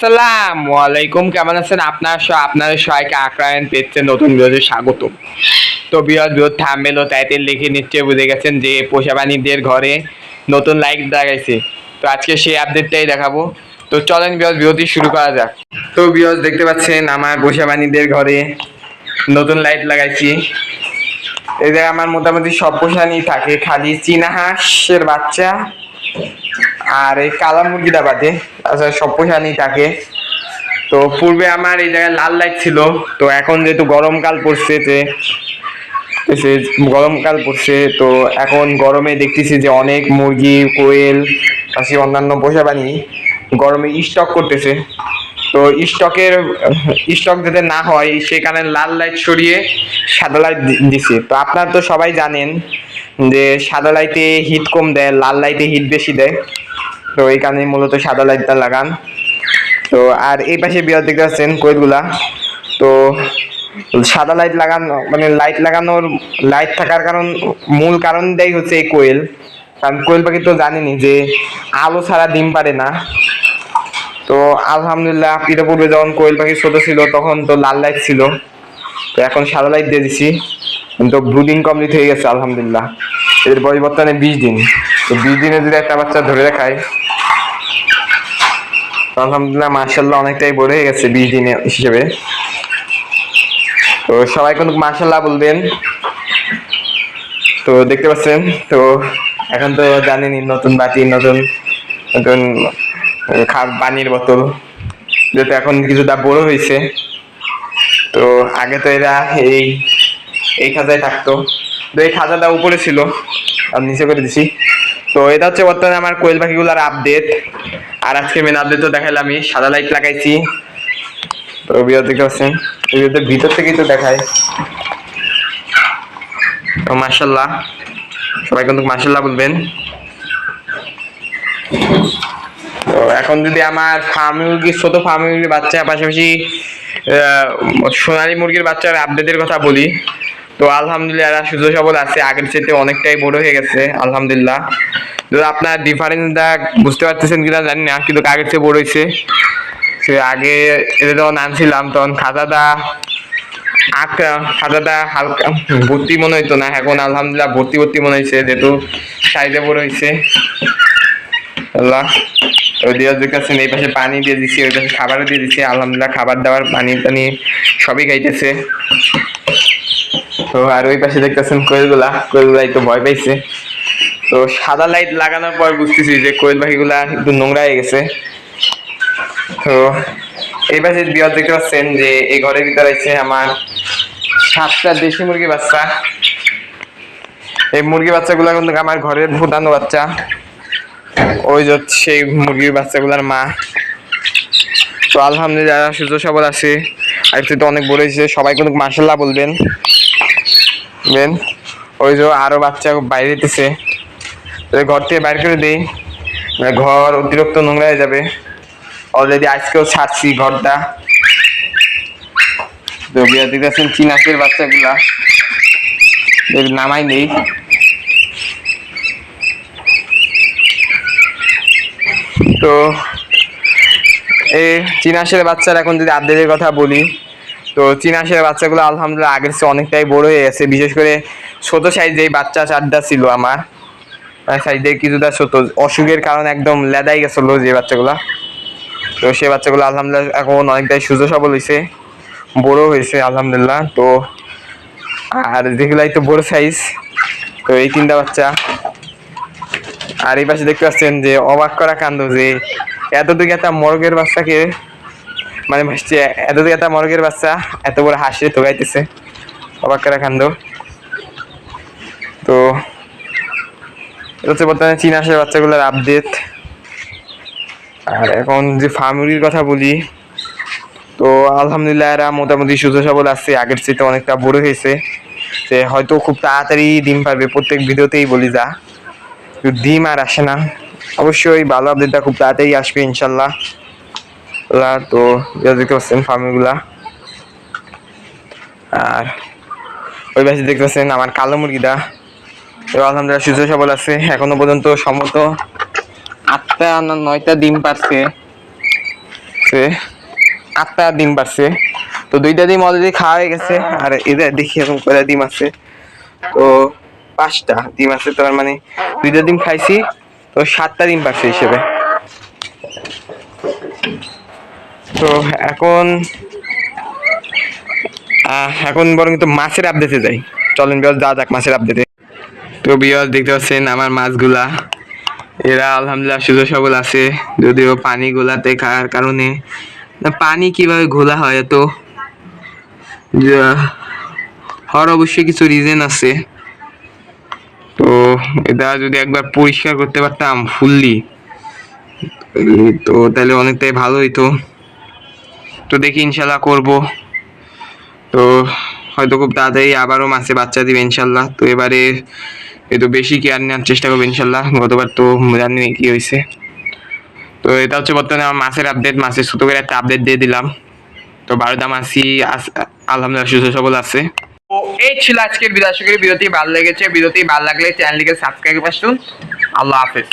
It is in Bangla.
আসসালামু আলাইকুম, কেমন আছেন আপনাদের সবাইকে আক্রায়ণ পেজে নতুন ভিডিওতে স্বাগতম। তো বৃহৎ থাম্বনেল ও টাইটেল লিখে নিশ্চয়ই বুঝে গেছেন যে পোষা প্রাণীদের ঘরে নতুন লাইট লাগাইছে। তো আজকে সেই আপডেটটাই দেখাবো। তো চলেন ভিডিওটি শুরু করা যাক। তো দেখতে পাচ্ছেন আমার পোষা প্রাণীদের ঘরে নতুন লাইট লাগাইছি। এই জায়গায় আমার মোটামুটি সব পোষা প্রাণী থাকে, খালি চীনা হাঁসের বাচ্চা আর এই কালা মুরগিটা বাদে তাছাড়া সব পোষানি থাকে। তো পূর্বে আমার এই জায়গায় লাল লাইট ছিল, তো এখন যেহেতু গরমকাল পড়ছে তো এখন গরমে দেখতেছি যে অনেক মুরগি, কোয়েল, পাশে অন্যান্য পোষা প্রাণী গরমে স্টক করতেছে। তো স্টক যাতে না হয় সেই কারণে লাল লাইট সরিয়ে সাদা লাইট দিছি। তো আপনারা তো সবাই জানেন যে সাদা লাইটে হিট কম দেয়, লাল লাইটে হিট বেশি দেয়। তো এই কারণে মূলত সাদা লাইটটা লাগান। তো আর এই পাশে বিয়ার দেখতে পাচ্ছেন কোয়েলগুলা। তো সাদা লাইট লাগানো মানে লাইট থাকার মূল কারণটাই হচ্ছে এই কোয়েল। কারণ কোয়েল পাখি তো জানেনি যে আলো ছাড়া ডিম পারে না। তো আলহামদুলিল্লাহ পূর্বে যখন কোয়েল পাখি ছোট ছিল তখন তো লাল লাইট ছিল, তো এখন সাদা লাইট দিয়ে দিছি। তো ব্রুডিং কমপ্লিট হয়ে গেছে আলহামদুলিল্লাহ। এর বয়স বর্তমানে 20 দিন। তো 20 দিনে যদি একটা বাচ্চা ধরে রাখায় আলহামদুলিল্লাহ মাশাআল্লাহ অনেকটাই বড় হয়ে গেছে 20 দিনে হিসেবে। তো সবাই কিন্তু মাশাআল্লাহ বলবেন। তো দেখতে পাচ্ছেন, তো এখন তো জানেনই নতুন বাটি, নতুন নতুন পানির বোতল, যেহেতু এখন কিছুটা বড় হয়েছে। তো আগে তো এরা এই খাঁচায় থাকতো, তো এই খাঁচাটা উপরে ছিল আর নিচে করে দিছি। তো এটা হচ্ছে বর্তমানে আমার কোয়েল পাখিগুলার আপডেট। আর আজকে মেন আপডেট তো দেখাইলাম, আমি সাদা লাইট লাগাইছি। তো দেখতে পাচ্ছেন ভিতর থেকেই তো দেখায়। তো মাশাআল্লাহ সবাই কিন্তু মাশাআল্লাহ বলবেন। তো এখন যদি আমার ছোট ফার্ম মুরগির বাচ্চা, পাশাপাশি সোনালী মুরগির বাচ্চার আপডেটের কথা বলি, তো আলহামদুলিল্লাহ এরা সুস্থ সবল আছে, আগের চেয়ে অনেকটাই বড় হয়ে গেছে আলহামদুলিল্লাহ। যদি আপনার ডিফারেন্সটা বুঝতে পারতেছেন কিনা জানি না, কিন্তু আগের চেয়ে বড় হয়েছে। আগে এটা যখন আনছিলাম তখন খাতাটা হালকা ভর্তি মনে হইতো না, এখন আলহামদুলিল্লাহ ভর্তি মনে হয়েছে, যেহেতু সাইজে বড় হয়েছে আল্লাহ। ওই দিয়ে দেখতেছেন এই পাশে পানি দিয়ে দিচ্ছি, ওই পাশে খাবারও দিয়ে দিচ্ছি আলহামদুলিল্লাহ। খাবার দাবার পানি টানি সবই খাইতেছে। তো আর ওই পাশে দেখতেছেন কোয়েলগুলা একটু ভয় পাইছে। তো সাদা লাইট লাগানোর পর বুঝতেছি যে কোয়েল পাখিগুলা একটু নোংরা হয়ে গেছে। তো এই পাশে বিয়ার দেখতে পাচ্ছেন যে এই ঘরের ভিতরে আছে আমার 7টা দেশি মুরগি বাচ্চা। এই মুরগি বাচ্চাগুলা কিন্তু আমার ঘরের ফুটানো বাচ্চা। ওই যে সেই মুরগির বাচ্চাগুলার মা। তো আলহামদুলিল্লাহ সুস্থ সবল আছে, আর তো অনেক বড় হয়েছে, সবাই কিন্তু মাশাআল্লাহ বলবেন। ওই যে আরো বাচ্চা বাইরে দিতেছে, ঘর থেকে বাইর করে দিই, ঘর অতিরিক্ত নোংরা হয়ে যাবে। অলরেডি আজকেও ছাড়ছি ঘরটা। তো বিয়া দিতেছেন চিনাকের বাচ্চাগুলা নামাই নেই। তো এই চীনাশের বাচ্চার এখন যদি আপডেটের কথা বলি, তো চীনাশের বাচ্চাগুলো আলহামদুলিল্লাহ আগের চেয়ে অনেকটাই বড় হয়ে গেছে। বিশেষ করে ছোট সাইজের বাচ্চা 4টা ছিল আমার সাইজে, কিছুটা ছোট অসুখের কারণে একদম লেদাই গেছিল যে বাচ্চাগুলা। তো সেই বাচ্চাগুলো আলহামদুলিল্লাহ এখন অনেকটাই সুস্থ সবল হয়েছে, বড় হয়েছে আলহামদুলিল্লাহ। তো আর যেগুলো একটু বড় সাইজ, তো এই 3টা বাচ্চা। আর এই পাশে দেখতে পাচ্ছেন যে অবাক করা কাণ্ড, যে এতদিকে একটা মর্গের বাচ্চাকে মানে এতদিকে একটা মর্গের বাচ্চা এত বড় হাসি তোগাইতেছে, অবাক করা কাণ্ড। তো এটা হচ্ছে বর্তমানে চীনা হাঁসের বাচ্চাগুলোর আপডেট। আর এখন যে ফার্মের কথা বলি, তো আলহামদুলিল্লাহ এরা মোটামুটি সুস্থ সবল আছে, আগের চেয়ে অনেকটা বড় হয়েছে। যে হয়তো খুব তাড়াতাড়ি ডিম পারবে, প্রত্যেক ভিডিওতেই বলি যা ডিম আর আসে না। অবশ্যই ভালো আপডেটটা খুব তাড়াতাড়ি আসবে ইনশাল্লাহ। তো দেখতে পাচ্ছেন ফার্মগুলা। আর ওই পাশে দেখতে পাচ্ছেন আমার কালো মুরগিটা, আলহামদুলিল্লাহ সুস্থ সবল আছে, এখনো পর্যন্ত সম্ভবত 8টা না 9টা ডিম পারছে। পারছে, 8টা ডিম পারছে। তো 2টা ডিম অলরেডি খাওয়া হয়ে গেছে, আর এদের দেখি এখন কয়টা ডিম আছে। তো 5টা ডিম আছে, তো মানে 2টা ডিম খাইছি, তো 7টা ডিম পারছে হিসেবে। তো এখন এখন বরং তো মাছের আপডেটে যাই, চলেন বিয়াস যা যাক মাছের আপডেটে। তো বিয়াস দেখতে পাচ্ছেন আমার মাছগুলা, এরা আলহামদুলিল্লাহ সুস্থ সবল আছে, যদিও পানি গোলাতে খাওয়ার কারণে। পানি কিভাবে ঘোলা হয় তো হওয়ার অবশ্যই কিছু রিজন আছে। তো এটা যদি একবার পরিষ্কার করতে পারতাম ফুললি, তো তাহলে অনেকটাই ভালো হইতো। তো দেখি ইনশাল্লাহ করব। তো হয়তো খুব তাড়াতাড়ি আবারও মাছে বাচ্চা দিবে ইনশাল্লাহ। তো এবারে একটু বেশি কেয়ার নেওয়ার চেষ্টা করবো ইনশাল্লাহ, গতবার তো জানি কি হয়েছে। তো এটা হচ্ছে বর্তমানে আমার মাছের আপডেট, মাছের ছোট করে একটা আপডেট দিয়ে দিলাম। তো 12টা মাছই আলহামদুলিল্লাহ সুস্থ সবল আছে। তো এই ছিল আজকের ভিডিও, আশা করি ভিডিওটি ভালো লেগেছে। ভিডিওটি ভালো লাগলে চ্যানেলটিকে সাবস্ক্রাইব করুন। আল্লাহ হাফেজ।